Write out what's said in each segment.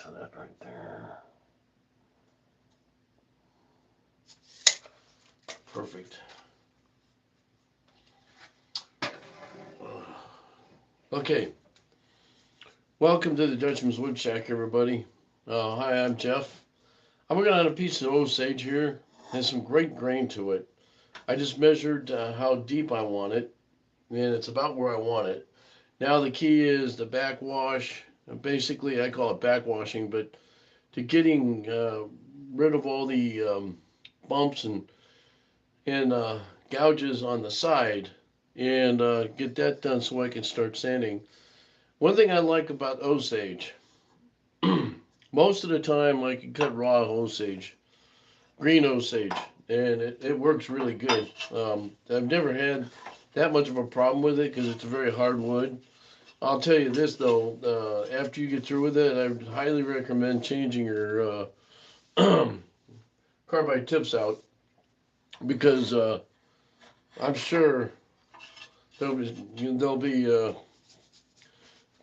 of that right there. Perfect. Okay. Welcome to the Dutchman's Wood Shack, everybody. Hi, I'm Jeff. I'm working on a piece of Osage here. It has some great grain to it. I just measured how deep I want it, and it's about where I want it. Now the key is the backwash. Basically, I call it backwashing, but to getting rid of all the bumps and gouges on the side, and get that done so I can start sanding. One thing I like about Osage, most of the time I can cut raw Osage, green Osage, and it works really good. I've never had that much of a problem with it because it's a very hard wood. I'll tell you this though, after you get through with it, I would highly recommend changing your carbide tips out because I'm sure they'll be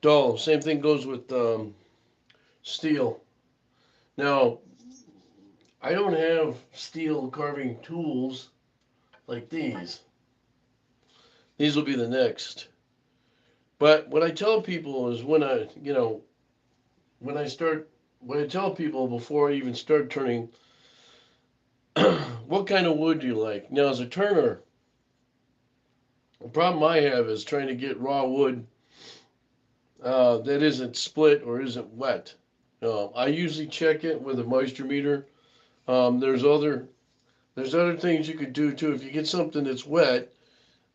dull. Same thing goes with steel. Now I don't have steel carving tools like these. These will be the next. But what I tell people is when I start, what I tell people before I even start turning, what kind of wood do you like? Now, as a turner, the problem I have is trying to get raw wood that isn't split or isn't wet. I usually check it with a moisture meter. Um, there's other there's other things you could do too. If you get something that's wet,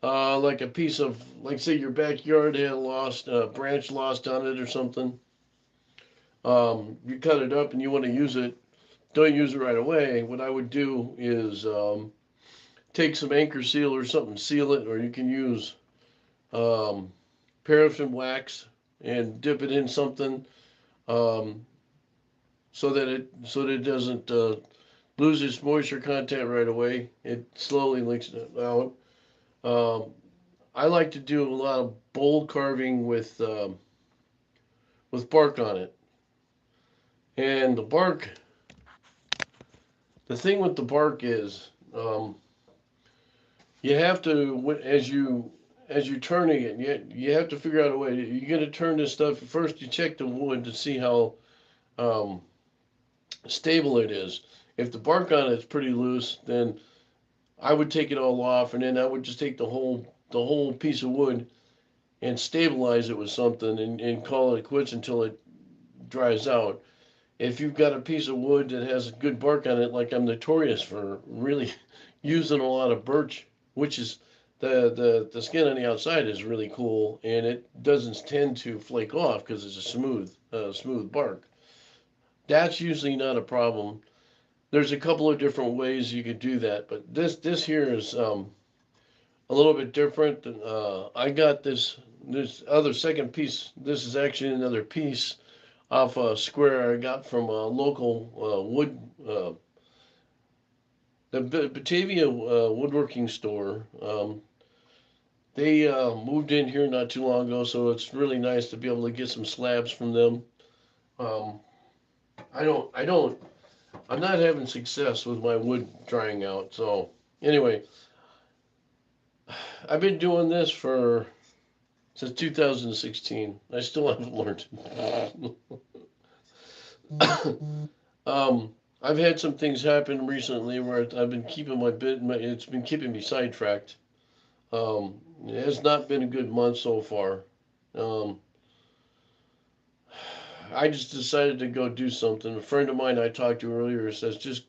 like a piece of, like say your backyard had a branch lost on it or something, you cut it up and you want to use it, don't use it right away. What I would do is take some anchor seal or something, seal it, or you can use um, paraffin wax and dip it in something um, so that it doesn't lose its moisture content right away. It slowly leaks it out. Um, I like to do a lot of bowl carving with bark on it, and the thing with the bark is you have to as you turning it, you have to figure out a way. You're gonna turn this stuff first. You check the wood to see how um, stable it is. If the bark on it's pretty loose, then I would take it all off, and then I would just take the whole piece of wood and stabilize it with something and call it quits until it dries out. If you've got a piece of wood that has good bark on it, like I'm notorious for really using a lot of birch, which is the skin on the outside is really cool, and it doesn't tend to flake off because it's a smooth bark. That's usually not a problem. There's a couple of different ways you could do that, but this here is a little bit different. I got this other second piece. This is actually another piece off a square I got from a local wood, the Batavia woodworking store. They moved in here not too long ago, so it's really nice to be able to get some slabs from them. Um, I don't, I'm not having success with my wood drying out. So anyway, I've been doing this for since 2016. I still haven't learned. I've had some things happen recently where I've been keeping it's been keeping me sidetracked. It has not been a good month so far. Um, I just decided to go do something. A friend of mine I talked to earlier says, just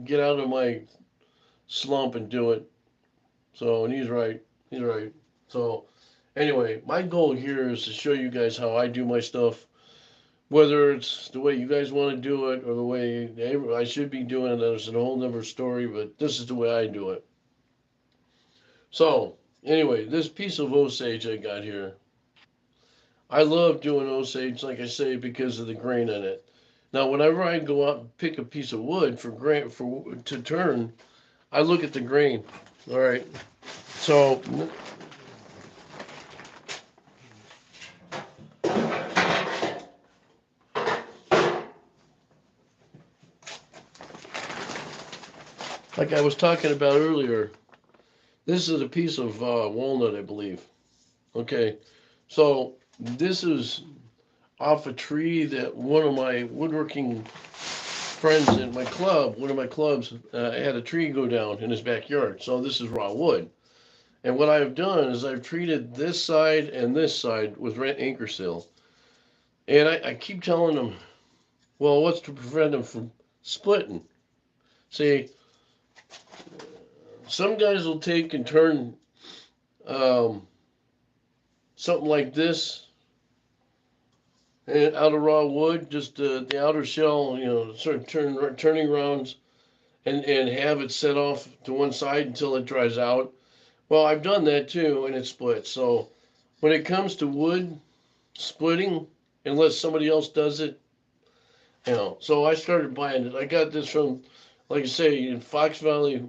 get out of my slump and do it. So, and he's right. He's right. So, anyway, my goal here is to show you guys how I do my stuff. Whether it's the way you guys want to do it or the way I should be doing it, that's a whole nother story, but this is the way I do it. So, anyway, this piece of Osage I got here, I love doing Osage, like I say, because of the grain in it. Now, whenever I go out and pick a piece of wood to turn, I look at the grain. All right. So, like I was talking about earlier, this is a piece of walnut, I believe. Okay, so this is off a tree that one of my woodworking friends in my club, one of my clubs, had a tree go down in his backyard. So this is raw wood. And what I've done is I've treated this side and this side with anchor seal. And I keep telling them, well, what's to prevent them from splitting? See, some guys will take and turn um, something like this and out of raw wood, just the outer shell, sort of turning rounds and have it set off to one side until it dries out. Well, I've done that too, and it splits. So when it comes to wood splitting, unless somebody else does it, so I started buying it. I got this from, like I say, in Fox Valley.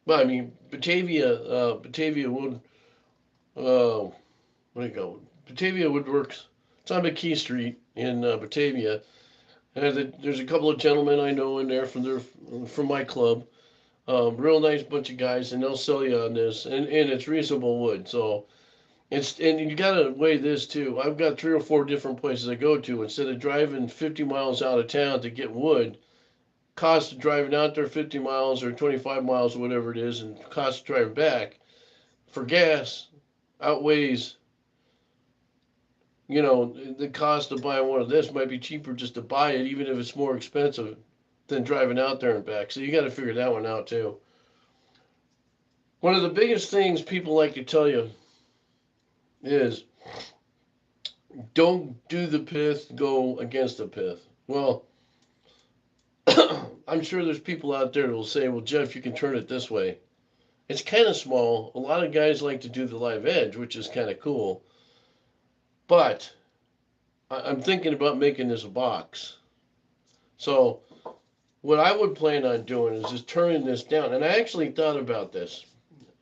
Well, I mean Batavia Wood. What do you go? Batavia Woodworks. It's on McKee Street in Batavia. And there's a couple of gentlemen I know in there from my club. Real nice bunch of guys, and they'll sell you on this, and it's reasonable wood. So and you gotta weigh this too. I've got 3 or 4 different places I go to. Instead of driving 50 miles out of town to get wood, cost of driving out there 50 miles or 25 miles or whatever it is, and cost of driving back for gas outweighs, the cost of buying one of this might be cheaper just to buy it, even if it's more expensive than driving out there and back. So you got to figure that one out too. One of the biggest things people like to tell you is don't do the pith, go against the pith. Well, I'm sure there's people out there that will say, well, Jeff, you can turn it this way. It's kind of small. A lot of guys like to do the live edge, which is kind of cool. But I'm thinking about making this a box. So what I would plan on doing is just turning this down. And I actually thought about this.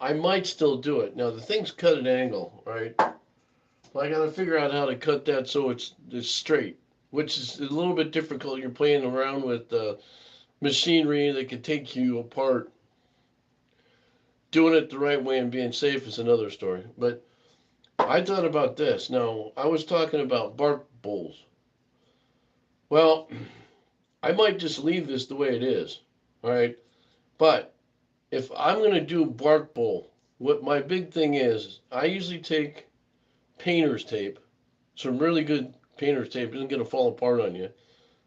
I might still do it. Now the thing's cut at an angle, right? Well, I got to figure out how to cut that so it's straight, which is a little bit difficult. You're playing around with machinery that can take you apart. Doing it the right way and being safe is another story. But I thought about this. Now, I was talking about bark bowls. Well, I might just leave this the way it is. All right. But if I'm going to do bark bowl, what my big thing is, I usually take painter's tape, some really good painter's tape. It isn't going to fall apart on you.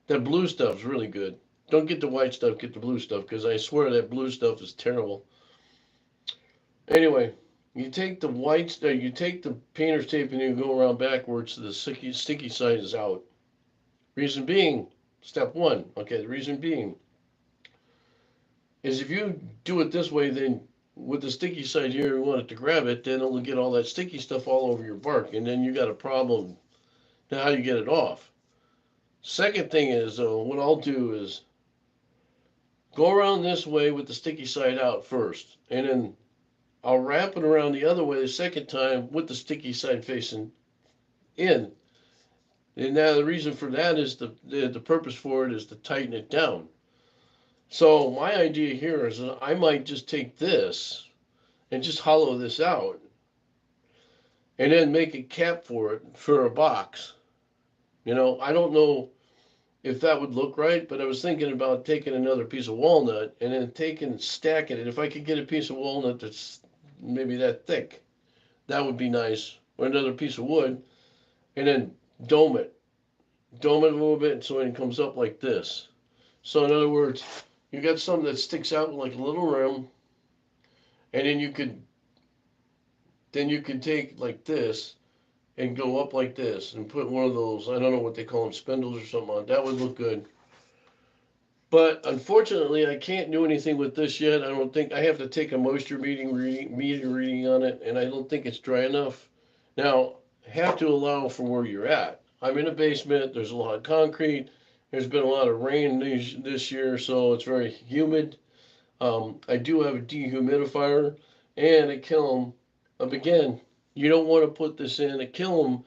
That blue stuff's really good. Don't get the white stuff, get the blue stuff, because I swear that blue stuff is terrible. Anyway, you take you take the painter's tape and you go around backwards so the sticky side is out. Reason being, step one, okay, the reason being is if you do it this way, then with the sticky side here, you want it to grab it, then it'll get all that sticky stuff all over your bark, and then you got a problem. Now, how do you get it off? Second thing is, though, what I'll do is go around this way with the sticky side out first, and then I'll wrap it around the other way the second time with the sticky side facing in. And now the reason for that is the purpose for it is to tighten it down. So my idea here is that I might just take this and just hollow this out and then make a cap for it for a box. I don't know if that would look right, but I was thinking about taking another piece of walnut and then stacking it. If I could get a piece of walnut that's maybe that thick, that would be nice. Or another piece of wood, and then dome it. Dome it a little bit so it comes up like this. So in other words, you got something that sticks out like a little rim, and then you could take like this and go up like this and put one of those, I don't know what they call them, spindles or something on. That would look good. But unfortunately, I can't do anything with this yet. I don't think I have to take a moisture meter reading on it, and I don't think it's dry enough. Now, have to allow for where you're at. I'm in a basement. There's a lot of concrete. There's been a lot of rain this year, so it's very humid. I do have a dehumidifier and a kiln. Again, you don't want to put this in a kiln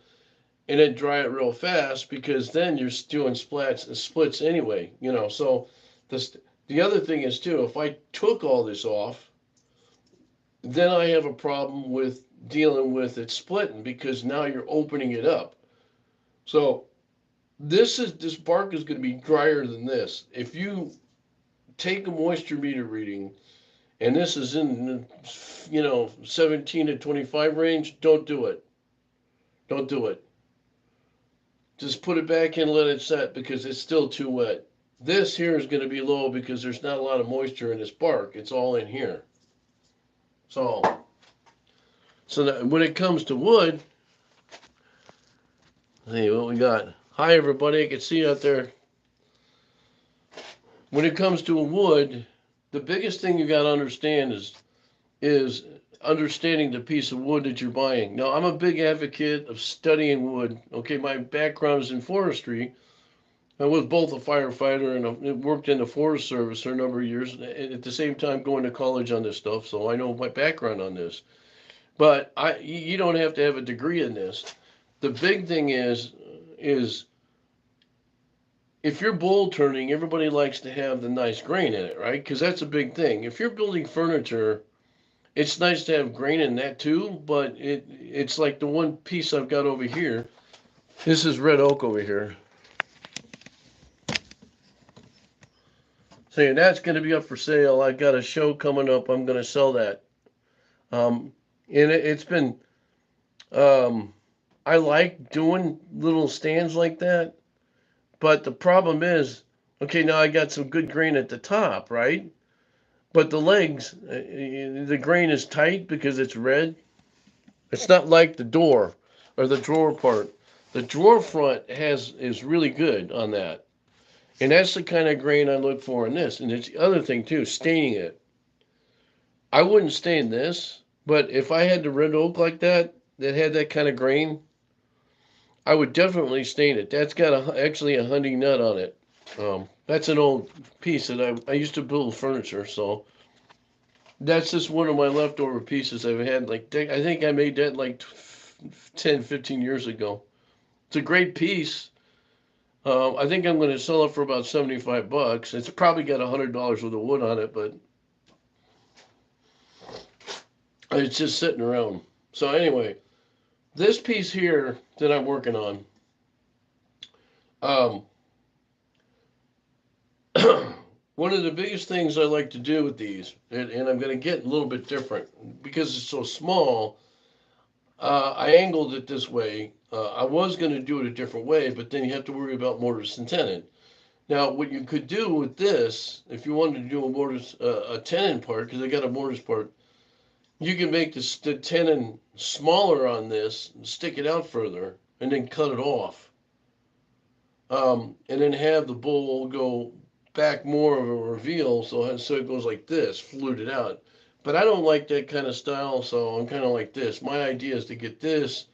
and then dry it real fast because then you're doing splits anyway. So The other thing is too, if I took all this off, then I have a problem with dealing with it splitting because now you're opening it up. So this bark is going to be drier than this. If you take a moisture meter reading and this is in the 17 to 25 range, don't do it. Don't do it. Just put it back in, let it set because it's still too wet. This here is going to be low because there's not a lot of moisture in this bark. It's all in here. So, when it comes to wood, see what we got. Hi everybody, I can see you out there. When it comes to a wood, the biggest thing you got to understand is understanding the piece of wood that you're buying. Now, I'm a big advocate of studying wood. Okay, my background is in forestry. I was both a firefighter and I worked in the Forest Service for a number of years, and at the same time going to college on this stuff, so I know my background on this. But you don't have to have a degree in this. The big thing is if you're bowl turning, everybody likes to have the nice grain in it, right? Because that's a big thing. If you're building furniture, it's nice to have grain in that too, but it's like the one piece I've got over here. This is red oak over here. Saying that's going to be up for sale. I got a show coming up. I'm going to sell that. And it's been, I like doing little stands like that. But the problem is, okay, now I got some good grain at the top, right? But the legs, the grain is tight because it's red. It's not like the door or the drawer part. The drawer front is really good on that. And that's the kind of grain I look for in this. And it's the other thing too, staining it. I wouldn't stain this, but if I had the red oak like that, that had that kind of grain, I would definitely stain it. That's got actually a hunting nut on it. That's an old piece that I used to build furniture, so that's just one of my leftover pieces I've had. Like I think I made that like 10, 15 years ago. It's a great piece. I think I'm going to sell it for about $75. It's probably got $100 worth of wood on it, but it's just sitting around. So anyway, this piece here that I'm working on, one of the biggest things I like to do with these, and I'm going to get a little bit different because it's so small. I angled it this way. I was going to do it a different way, but then you have to worry about mortise and tenon. Now, what you could do with this, if you wanted to do a mortise, a tenon part, because I got a mortise part, you can make the tenon smaller on this, stick it out further, and then cut it off. And then have the bowl go back more of a reveal, so it goes like this, fluted out. But I don't like that kind of style, so I'm kind of like this. My idea is to get this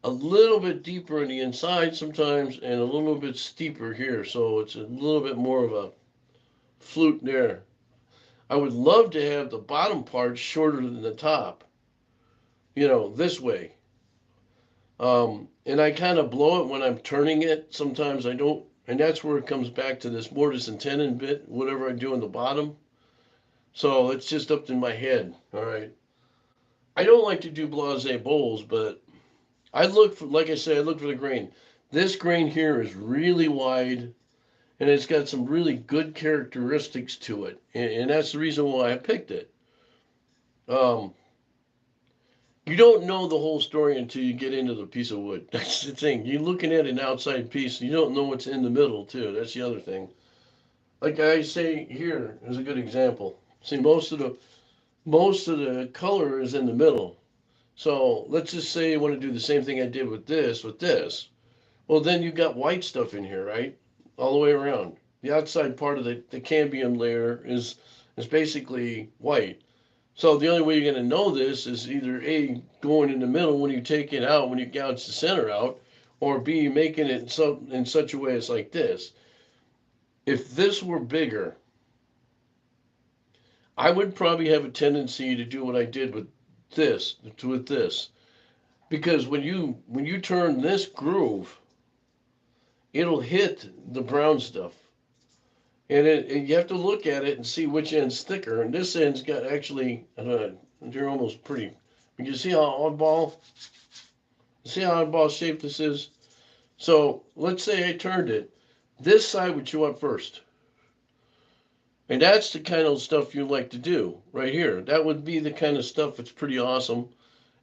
a little bit deeper in the inside sometimes and a little bit steeper here, so it's a little bit more of a flute there. I would love to have the bottom part shorter than the top, this way. And I kind of blow it when I'm turning it. Sometimes I don't, and that's where it comes back to this mortise and tenon bit, whatever I do in the bottom. So it's just up in my head, all right. I don't like to do blasé bowls, but I look for, like I say, I look for the grain. This grain here is really wide, and it's got some really good characteristics to it, and that's the reason why I picked it. Um, you don't know the whole story until you get into the piece of wood. That's the thing. You're looking at an outside piece, and you don't know what's in the middle, too. That's the other thing. Like I say here is a good example. See, most of the color is in the middle. So let's just say you want to do the same thing I did with this. Well, then you've got white stuff in here, right? All the way around. The outside part of the cambium layer is basically white. So the only way you're going to know this is either A, going in the middle when you take it out, when you gouge the center out, or B, making it in such a way it's like this. If this were bigger, I would probably have a tendency to do what I did with this, because when you turn this groove, it'll hit the brown stuff. And you have to look at it and see which end's thicker. And this end's got actually, they're almost pretty. You see how oddball shape this is? So let's say I turned it. This side would chew up first. And that's the kind of stuff you like to do right here. That would be the kind of stuff that's pretty awesome,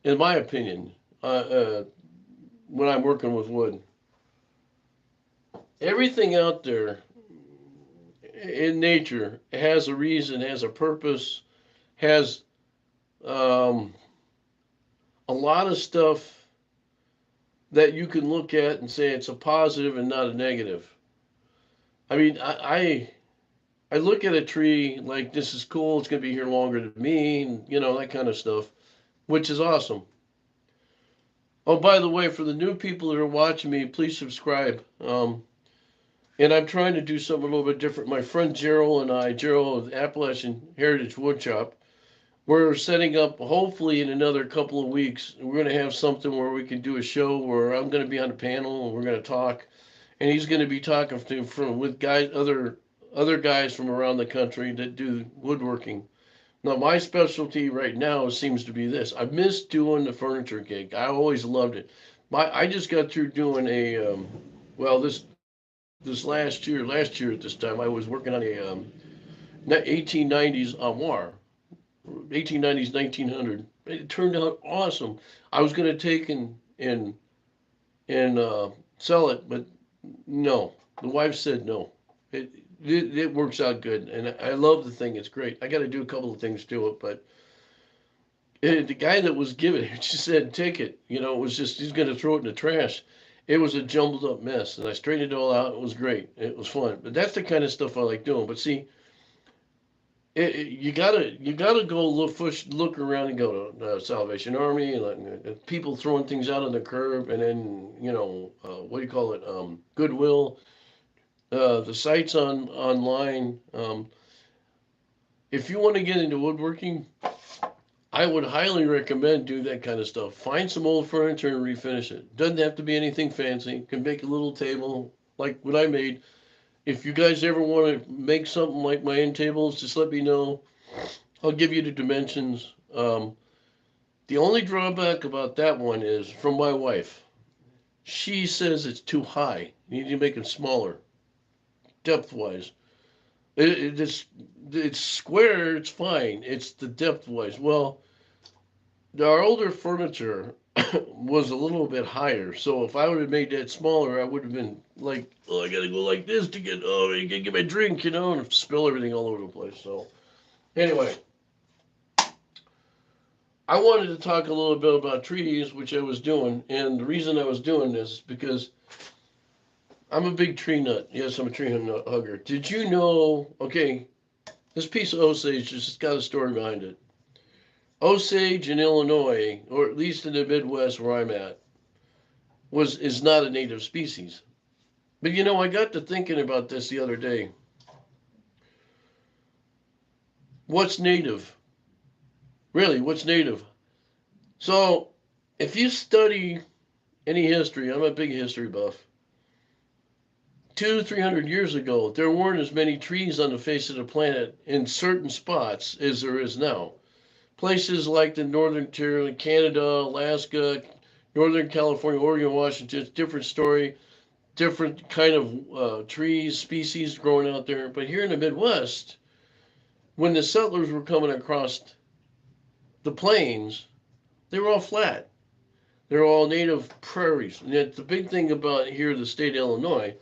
in my opinion, when I'm working with wood. Everything out there in nature has a reason, has a purpose, has um, a lot of stuff that you can look at and say it's a positive and not a negative. I mean, I look at a tree like this is cool. It's going to be here longer than me, and that kind of stuff, which is awesome. Oh, by the way, for the new people that are watching me, please subscribe. And I'm trying to do something a little bit different. My friend Gerald and I, Gerald of Appalachian Heritage Woodshop, we're setting up, hopefully in another couple of weeks, we're going to have something where we can do a show where I'm going to be on a panel and we're going to talk, and he's going to be talking with guys, other guys from around the country that do woodworking. Now, my specialty right now seems to be this. I miss doing the furniture gig. I always loved it. I just got through doing well, this last year at this time, I was working on a 1890s armoire, 1890s, 1900. It turned out awesome. I was going to take and sell it, but no. The wife said no. It, it works out good, and I love the thing. It's great. I got to do a couple of things to it, but the guy that was giving it just said take it. It was just he's going to throw it in the trash. It was a jumbled up mess, and I straightened it all out. It was great. It was fun. But that's the kind of stuff I like doing. But see, you gotta go look around and go to Salvation Army and people throwing things out on the curb, and then what do you call it? Goodwill, the sites online. If you want to get into woodworking, I would highly recommend do that kind of stuff. Find some old furniture and refinish it. Doesn't have to be anything fancy. Can make a little table like what I made. If you guys ever want to make something like my end tables, just let me know. I'll give you the dimensions. The only drawback about that one is from my wife. She says it's too high. You need to make it smaller, depth wise. It's square. It's fine. It's the depth wise. Well, our older furniture was a little bit higher. So if I would have made that smaller, I would have been like, oh, I gotta go like this to get, oh, I gotta get my drink, and spill everything all over the place. So anyway, I wanted to talk a little bit about trees, which I was doing, and the reason I was doing this is because I'm a big tree nut. Yes, I'm a tree nut hugger. Did you know? Okay, this piece of Osage just got a story behind it. Osage in Illinois, or at least in the Midwest where I'm at, is not a native species. But I got to thinking about this the other day. What's native? Really, what's native? So, if you study any history, I'm a big history buff. 300 years ago, there weren't as many trees on the face of the planet in certain spots as there is now. Places like the northern interior, Canada, Alaska, Northern California, Oregon, Washington, it's a different story, different kind of trees, species growing out there. But here in the Midwest, when the settlers were coming across the plains, they were all flat. They're all native prairies. And the big thing about here, the state of Illinois,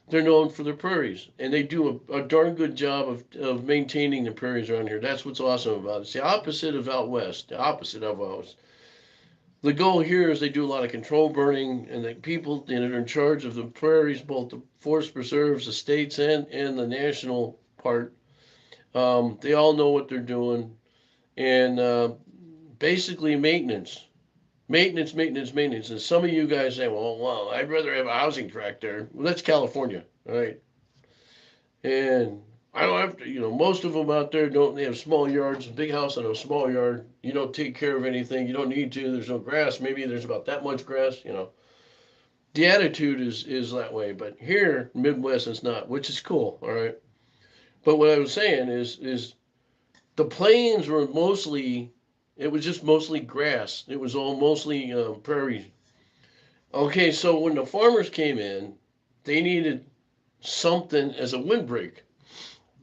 they're known for their prairies, and they do a darn good job of maintaining the prairies around here. That's what's awesome about it. It's the opposite of out west. The opposite of out west. The goal here is they do a lot of control burning, and the people that are in charge of the prairies, both the forest preserves, the states, and the national part, they all know what they're doing, and basically maintenance. Maintenance, maintenance, maintenance. And some of you guys say, well, I'd rather have a housing tract there. Well, that's California, right? And I don't have to, most of them out there don't, they have small yards, a big house on a small yard. You don't take care of anything. You don't need to. There's no grass. Maybe there's about that much grass. The attitude is that way. But here, Midwest, it's not, which is cool, all right? But what I was saying is the plains were mostly, it was just mostly grass. It was all mostly prairie. Okay, so when the farmers came in, they needed something as a windbreak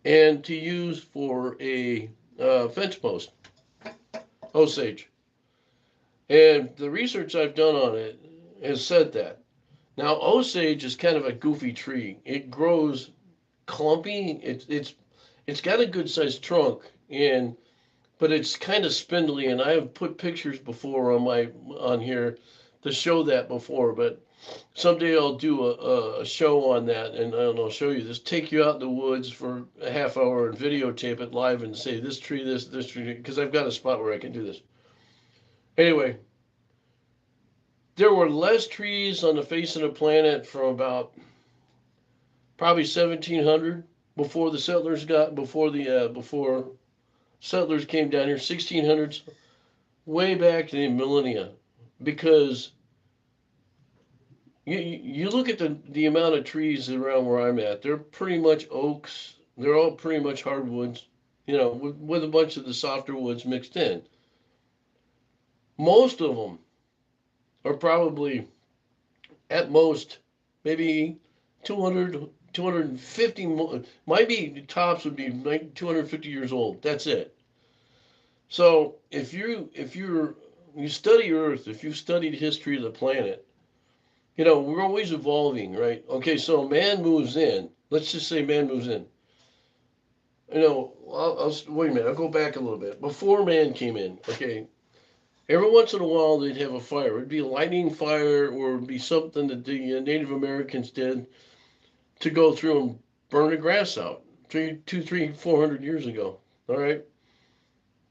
and to use for a fence post, Osage. And the research I've done on it has said that. Now, Osage is kind of a goofy tree. It grows clumpy. It's got a good sized trunk, and but it's kind of spindly. And I have put pictures before on here to show that before. But someday I'll do a show on that, and I'll show you this. Take you out in the woods for a half hour and videotape it live and say this tree, this tree, because I've got a spot where I can do this. Anyway, there were less trees on the face of the planet from about probably 1700 before the settlers got before settlers came down here, 1600s, way back to the millennia, because you look at the amount of trees around where I'm at. They're pretty much oaks. They're all pretty much hardwoods, with a bunch of the softer woods mixed in. Most of them are probably at most maybe 200, 250, might be tops would be like 250 years old. That's it. So if you study Earth, if you studied history of the planet, we're always evolving, right? Okay, so man moves in. Let's just say man moves in. Wait a minute. I'll go back a little bit. Before man came in, okay, every once in a while they'd have a fire. It'd be a lightning fire, or it'd be something that the Native Americans did to go through and burn the grass out. 400 years ago. All right,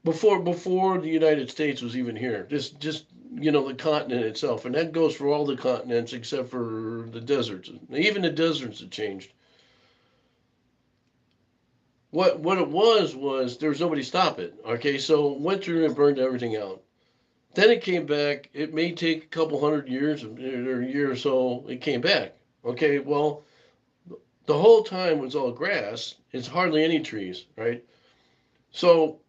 before the United States was even here. Just the continent itself, and that goes for all the continents except for the deserts. Even the deserts have changed. What it was there was nobody to stop it. Okay, so it went through and burned everything out. Then it came back. It may take a couple hundred years or a year or so. It came back. Okay, well, the whole time was all grass. It's hardly any trees, right? So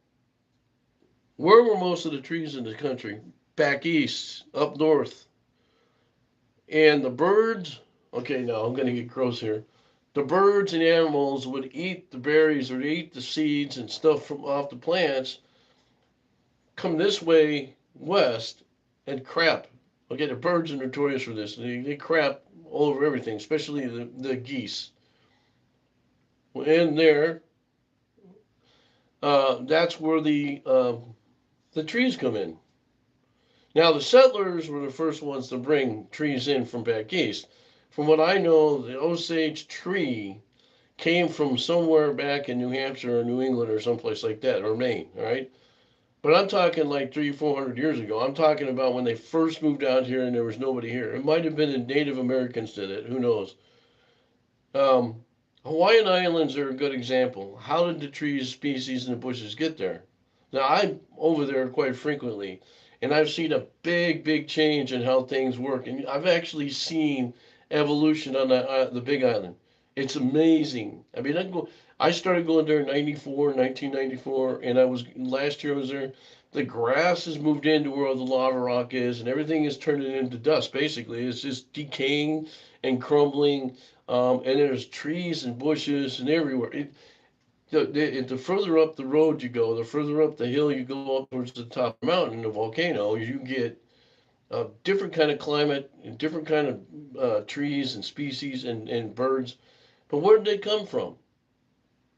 where were most of the trees in the country? Back east, up north. And the birds, okay, now I'm going to get gross here. The birds and animals would eat the berries or eat the seeds and stuff from off the plants, come this way west and crap. Okay, the birds are notorious for this. They crap all over everything, especially the geese. In there, that's where the trees come in. Now, the settlers were the first ones to bring trees in from back east. From what I know, the Osage tree came from somewhere back in New Hampshire or New England or someplace like that, or Maine, all right? But I'm talking like 400 years ago. I'm talking about when they first moved out here and there was nobody here. It might have been the Native Americans did it. Who knows? Um, Hawaiian Islands are a good example. How did the trees, species, and the bushes get there? Now, I'm over there quite frequently, and I've seen a big, big change in how things work. And I've actually seen evolution on the Big Island. It's amazing. I mean, I started going there in 1994, and last year I was there. The grass has moved into where the lava rock is, and everything is turning into dust, basically. It's just decaying and crumbling, and there's trees and bushes and everywhere. The further up the road you go, the further up the hill you go up towards the top of the mountain, the volcano, you get a different kind of climate, different kind of trees and species and birds. But where did they come from?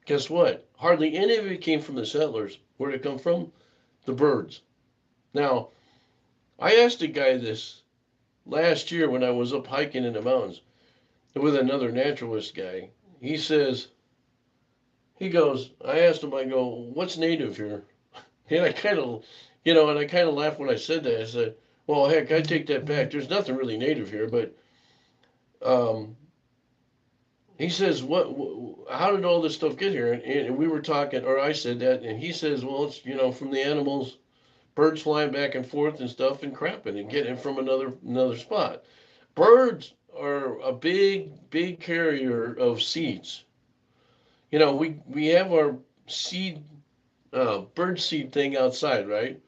Guess what? Hardly any of it came from the settlers. Where did it come from? The birds. Now, I asked a guy this last year when I was up hiking in the mountains with another naturalist guy. He goes, I asked him, I go, what's native here? And I kind of, laughed when I said that. I said, well, heck, I take that back. There's nothing really native here, but um, he says, how did all this stuff get here? And we were talking, or I said that, and he says, well, it's, from the animals, birds flying back and forth and stuff and crapping and getting it from another spot. Birds are a big, big carrier of seeds. we have our seed, bird seed thing outside, right?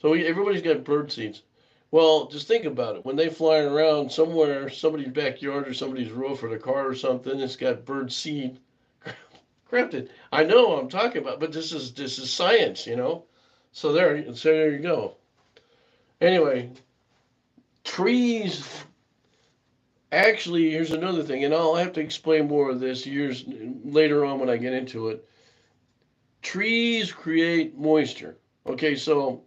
So everybody's got bird seeds. Well, just think about it. When they flying around somewhere, somebody's backyard or somebody's roof or the car or something, it's got bird seed crafted. I know what I'm talking about, but this is science. So there you go. Anyway, trees. Actually, here's another thing, and I'll have to explain more of this years later on when I get into it. Trees create moisture. Okay, so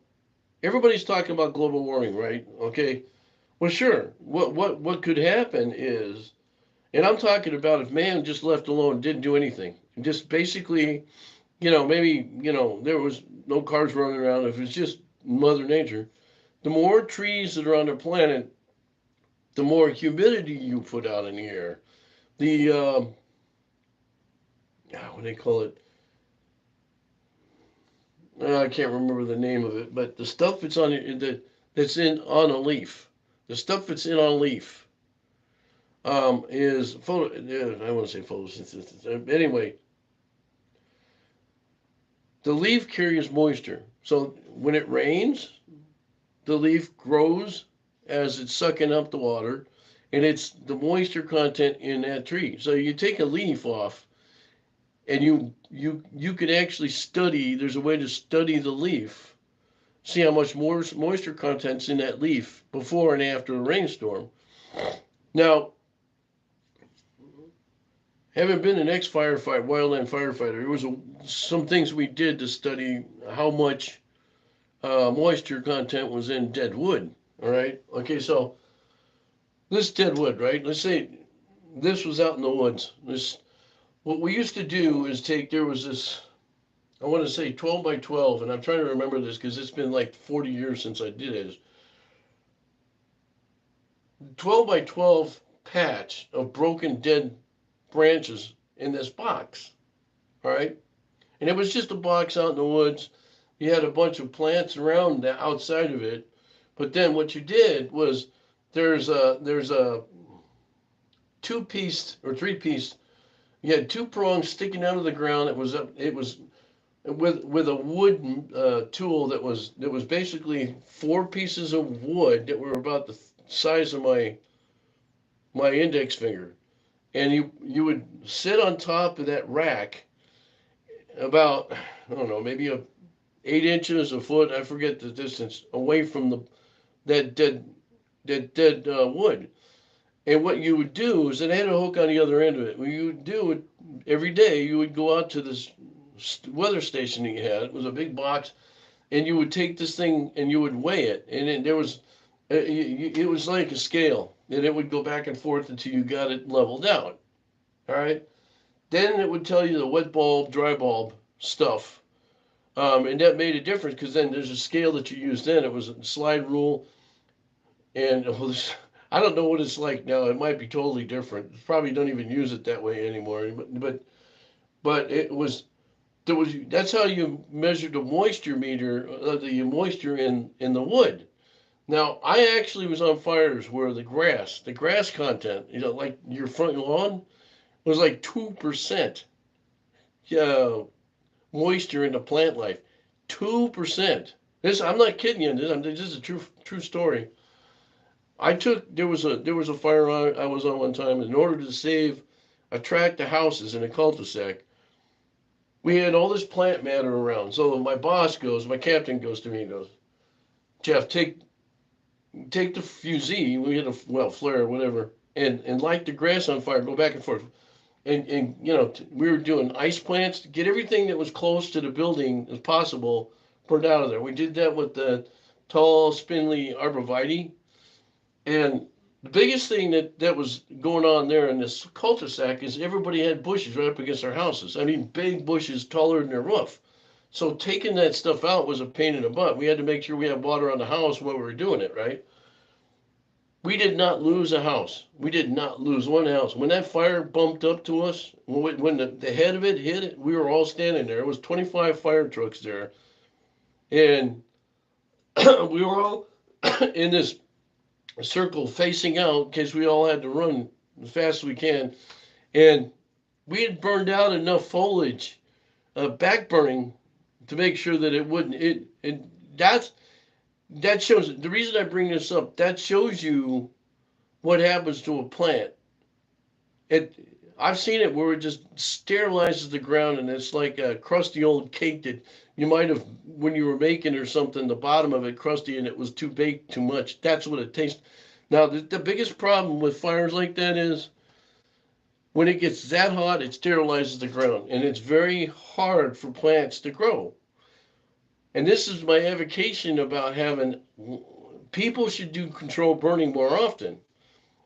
everybody's talking about global warming, right? Okay, well, sure. What could happen is, and I'm talking about if man just left alone, didn't do anything, just basically, maybe there was no cars running around. If it's just Mother Nature, the more trees that are on the planet, the more humidity you put out in the air. The what do they call it? I can't remember the name of it, but the stuff that's in on a leaf, the stuff that's in on a leaf, is photo. I want to say photosynthesis. Anyway, the leaf carries moisture. So when it rains, the leaf grows as it's sucking up the water, and it's the moisture content in that tree. So you take a leaf off, and you could actually study. There's a way to study the leaf, see how much more moisture content's in that leaf before and after a rainstorm. Now, having been an ex-firefighter, wildland firefighter, there was some things we did to study how much moisture content was in dead wood. All right. Okay. So this dead wood, right? Let's say this was out in the woods. This What we used to do is there was this, I want to say 12 by 12, and I'm trying to remember this because it's been like 40 years since I did it. 12 by 12 patch of broken dead branches in this box. All right. And it was just a box out in the woods. You had a bunch of plants around the outside of it. But then what you did was there's a two-piece or three-piece. You had two prongs sticking out of the ground. It was with a wood tool that was basically four pieces of wood that were about the size of my index finger, and you would sit on top of that rack about, I don't know, maybe 8 inches, a foot, I forget the distance, away from that dead wood. And what you would do is it had a hook on the other end of it. What you would do it every day, you would go out to this weather station that you had. It was a big box, and you would take this thing and you would weigh it, and there was it was like a scale, and it would go back and forth until you got it leveled out. All right. Then it would tell you the wet bulb, dry bulb stuff. And that made a difference because then there's a scale that you used then. It was a slide rule, and it was, I don't know what it's like now. It might be totally different. Probably don't even use it that way anymore. But it was there was that's how you measured the moisture meter, the moisture in the wood. Now I actually was on fires where the grass content, like your front lawn, was like 2%. Yeah, moisture into plant life. 2%. This I'm not kidding you. This is a true story. There was a fire I was on one time. In order to save a tract of houses in a cul-de-sac, we had all this plant matter around. So my captain goes to me and goes, Jeff, take the fusee. We had a flare or whatever, and light the grass on fire. Go back and forth. And we were doing ice plants to get everything that was close to the building as possible burned out of there. We did that with the tall, spindly arborvitae, and the biggest thing that was going on there in this cul-de-sac is everybody had bushes right up against their houses. I mean, big bushes taller than their roof. So taking that stuff out was a pain in the butt. We had to make sure we had water on the house while we were doing it, right? We did not lose a house. We did not lose one house. When that fire bumped up to us, when the head of it hit it, we were all standing there. It was 25 fire trucks there. And we were all in this circle facing out because we all had to run as fast as we can. And we had burned out enough foliage, back burning, to make sure that it wouldn't. That's that shows the reason I bring this up. That shows you what happens to a plant. It I've seen it where it just sterilizes the ground, and it's like a crusty old cake that you might have when you were making or something. The bottom of it crusty, and it was too baked too much. That's what it tastes. Now the biggest problem with fires like that is when it gets that hot, it sterilizes the ground, and it's very hard for plants to grow. And this is my advocation about having people should do controlled burning more often,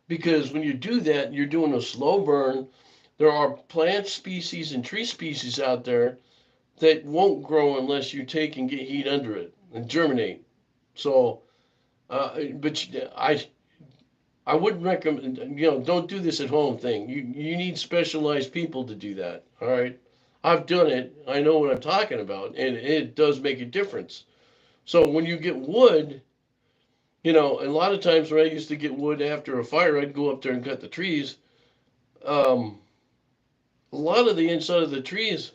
because when you do that, you're doing a slow burn. There are plant species and tree species out there that won't grow unless you take and get heat under it and germinate. So, but I wouldn't recommend, don't do this at home thing. You need specialized people to do that. All right. I've done it. I know what I'm talking about, and it does make a difference. So when you get wood, a lot of times when I used to get wood after a fire, I'd go up there and cut the trees. Um, a lot of the inside of the trees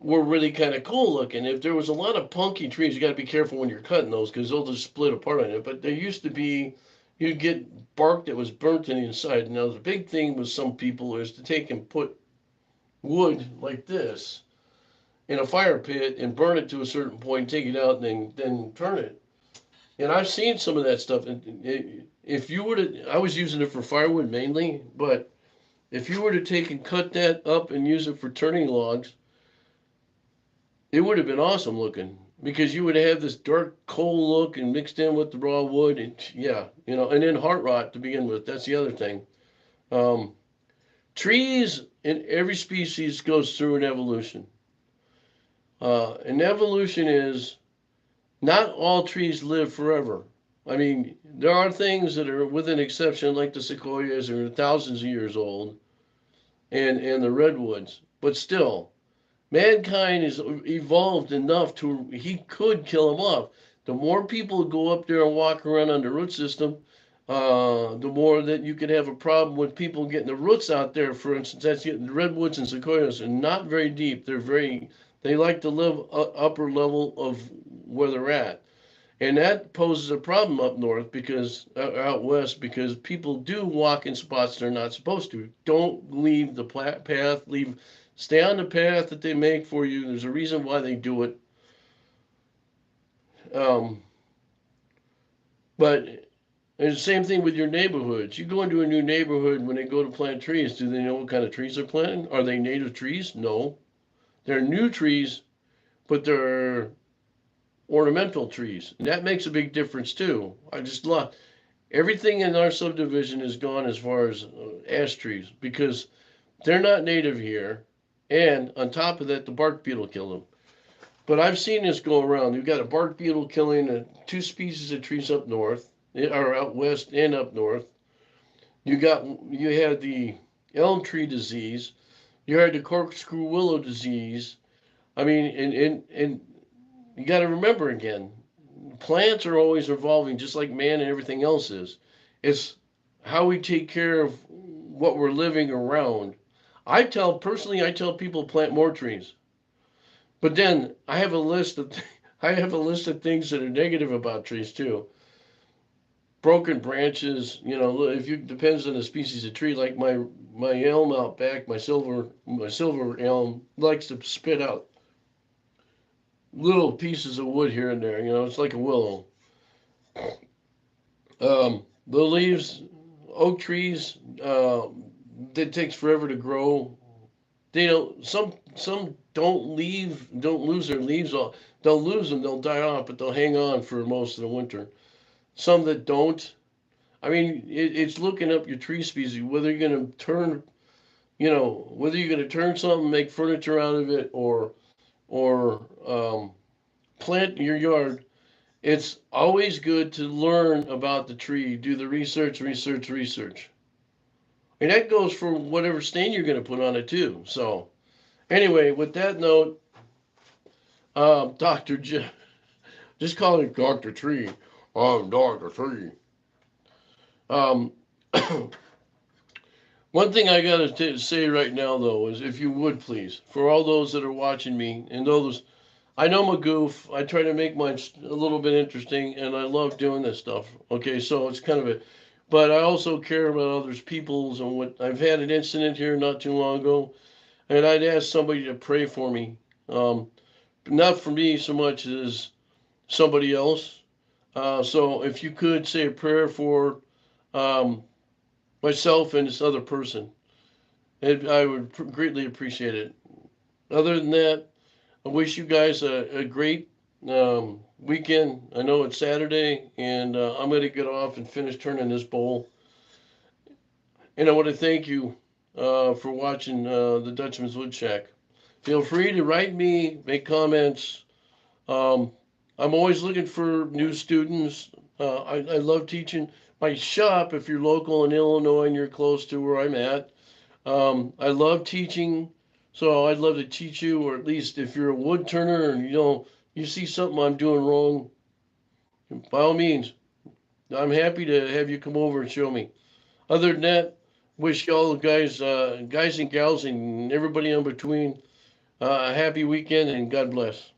were really kind of cool looking. If there was a lot of punky trees, you got to be careful when you're cutting those because they'll just split apart on it. But there used to be, you'd get bark that was burnt in the inside. Now the big thing with some people is to take and put wood like this in a fire pit and burn it to a certain point, take it out, and then turn it. And I've seen some of that stuff. And if you were to, I was using it for firewood mainly, but if you were to take and cut that up and use it for turning logs, it would have been awesome looking because you would have this dark coal look and mixed in with the raw wood, and yeah, and then heart rot to begin with. That's the other thing. Um, Trees in every species goes through an evolution. And evolution is not all trees live forever. I mean, there are things that are, with an exception, like the sequoias, are thousands of years old, and the redwoods. But still, mankind is evolved enough to he could kill them off. The more people go up there and walk around on the root system, the more that you could have a problem with people getting the roots out there. For instance, that's the redwoods and sequoias are not very deep. They like to live upper level of where they're at. And that poses a problem up north because out west because people do walk in spots they're not supposed to. Don't leave the path. Stay on the path that they make for you. There's a reason why they do it. Um, but it's the same thing with your neighborhoods. You go into a new neighborhood when they go to plant trees. Do they know what kind of trees they're planting? Are they native trees? No, they're new trees, but they're ornamental trees. And that makes a big difference too. I just love everything in our subdivision is gone as far as ash trees because they're not native here. And on top of that, the bark beetle killed them. But I've seen this go around. You've got a bark beetle killing two species of trees up north, or out west and up north. You had the elm tree disease. You had the corkscrew willow disease. I mean, and you got to remember again, plants are always evolving, just like man and everything else is. It's how we take care of what we're living around. Personally, I tell people plant more trees. But then I have a list of I have a list of things that are negative about trees too. Broken branches, if you depends on the species of tree. Like my elm out back, my silver elm likes to spit out little pieces of wood here and there. It's like a willow. The leaves, oak trees, it takes forever to grow. They don't. Some don't lose their leaves. They'll lose them. They'll die off, but they'll hang on for most of the winter. Some that don't. I mean, it's looking up your tree species, whether you're going to turn something, make furniture out of it, or plant in your yard. It's always good to learn about the tree, do the research, research. And that goes for whatever stain you're going to put on it too. So anyway, with that note, Dr. Just call it Dr. Tree. I'm Dr. Tree. Um, One thing I gotta say right now, though, is if you would please, for all those that are watching me and those, I know I'm a goof. I try to make mine a little bit interesting, and I love doing this stuff. Okay, so it's kind of a, but I also care about others' peoples and what. I've had an incident here not too long ago, and I'd ask somebody to pray for me. Um, Not for me so much as somebody else. So if you could say a prayer for um, myself and this other person, I would greatly appreciate it. Other than that, I wish you guys a great weekend. I know it's Saturday, and I'm going to get off and finish turning this bowl. And I want to thank you for watching the Dutchman's Wood Shack. Feel free to write me, make comments. Um, I'm always looking for new students. I love teaching. My shop, if you're local in Illinois and you're close to where I'm at, I love teaching. So I'd love to teach you, or at least if you're a wood turner and you see something I'm doing wrong, by all means, I'm happy to have you come over and show me. Other than that, wish y'all guys, guys and gals, and everybody in between, a happy weekend and God bless.